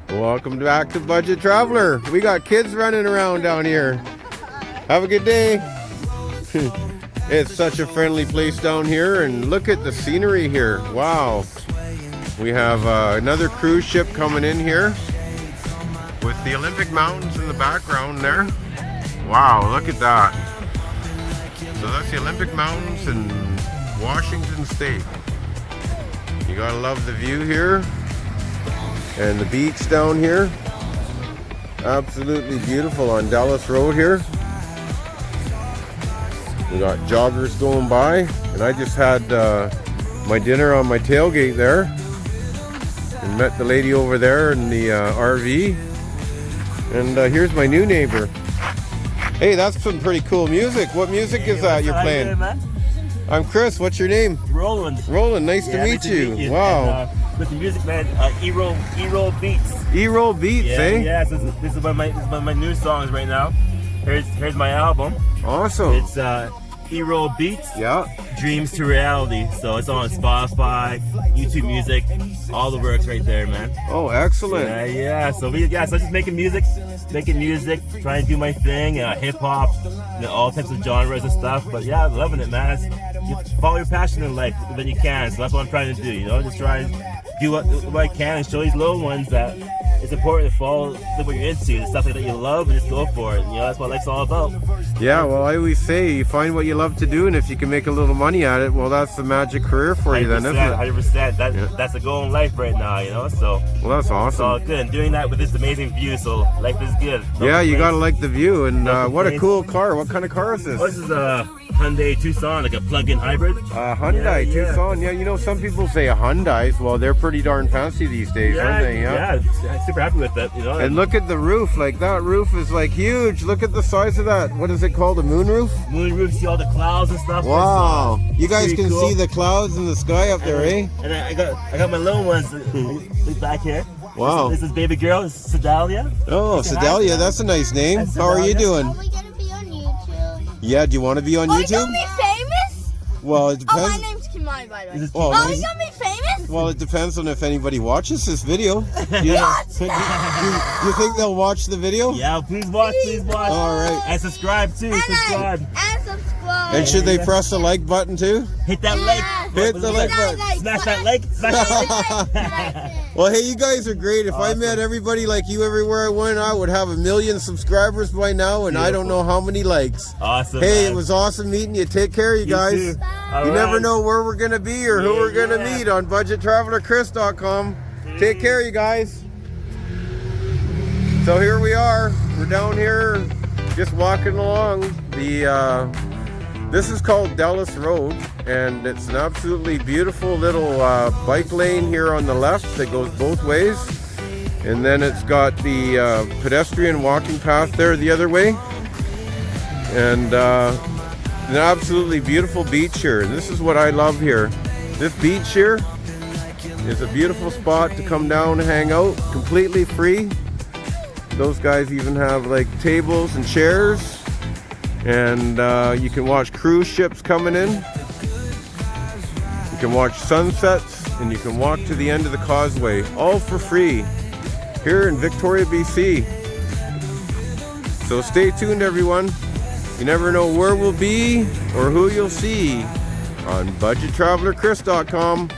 Welcome back to Budget Traveler. We got kids running around down here. Have a good day. It's such a friendly place down here, and look at the scenery here. Wow. We have another cruise ship coming in here with the Olympic Mountains in the background there. Wow, look at that. So that's the Olympic Mountains in Washington State. You gotta love the view here. And the beach down here. Absolutely beautiful on Dallas Road here. We got joggers going by, and I just had my dinner on my tailgate there and met the lady over there in the RV. And here's my new neighbor. Hey, that's some pretty cool music. What music is that you're playing? I'm Chris. What's your name? Roland. Roland, nice to meet you. Wow. And, with the music, man, E-roll beats. E-roll beats, eh? Yeah. So this is one of my new songs right now. Here's my album. Awesome. It's E-roll beats. Yeah. Dreams to reality. So it's on Spotify, YouTube Music, all the works right there, man. Oh, excellent. Yeah. So so just making music, trying to do my thing, hip hop, all types of genres and stuff. But yeah, loving it, man. You follow your passion in life when you can. So that's what I'm trying to do. Just try and do what I can and show these little ones that it's important to follow what you're into, the stuff that you love, and just go for it. That's what life's all about. Yeah, well, I always say you find what you love to do, and if you can make a little money at it, well, that's the magic career for you then, isn't it? 100%. That's the goal in life right now, so. Well, that's awesome. It's all good, and doing that with this amazing view, so life is good. Yeah, you gotta like the view, and what a cool car. What kind of car is this? Oh, this is a Hyundai Tucson, like a plug-in hybrid. Hyundai Tucson. Yeah, some people say Hyundais. Well, they're pretty darn fancy these days, aren't they? Yeah, I'm super happy with that. And look at the roof. Like, that roof is like huge. Look at the size of that. What is it called? A moonroof? Moonroof. See all the clouds and stuff. Wow. You guys can see the clouds in the sky up there, eh? And I got my little ones back here. Wow. This is baby girl. This is Sydahlia. Oh, Sydahlia. That's a nice name. How are you doing? Are we gonna be on YouTube? Yeah, do you want to be on Are we YouTube? gonna be famous? Well, it Oh, depends. my name's Kymani, by the way. Oh, Are we gonna be famous? Well, it depends on if anybody watches this video. You think they'll watch the video? Yeah, please watch. All right. And subscribe too. Subscribe. And subscribe. And should they press the like button too? Hit that like. Hit the like button. Smash that like. Smash that like. Well, hey, you guys are great. If I met everybody like you everywhere I went, I would have 1 million subscribers by now, and I don't know how many likes. Awesome. Hey, man. It was awesome meeting you. Take care, you guys. Too. You never know where we're gonna be or who we're gonna meet on BudgetTravelerChris.com. Take care, you guys. So here we are. We're down here, just walking along the. This is called Dallas Road, and it's an absolutely beautiful little bike lane here on the left that goes both ways. And then it's got the pedestrian walking path there the other way. And an absolutely beautiful beach here. And this is what I love here. This beach here is a beautiful spot to come down and hang out, completely free. Those guys even have like tables and chairs. And you can watch cruise ships coming in. You can watch sunsets, and you can walk to the end of the causeway, all for free, here in Victoria, BC. So stay tuned, everyone. You never know where we'll be or who you'll see on BudgetTravelerChris.com.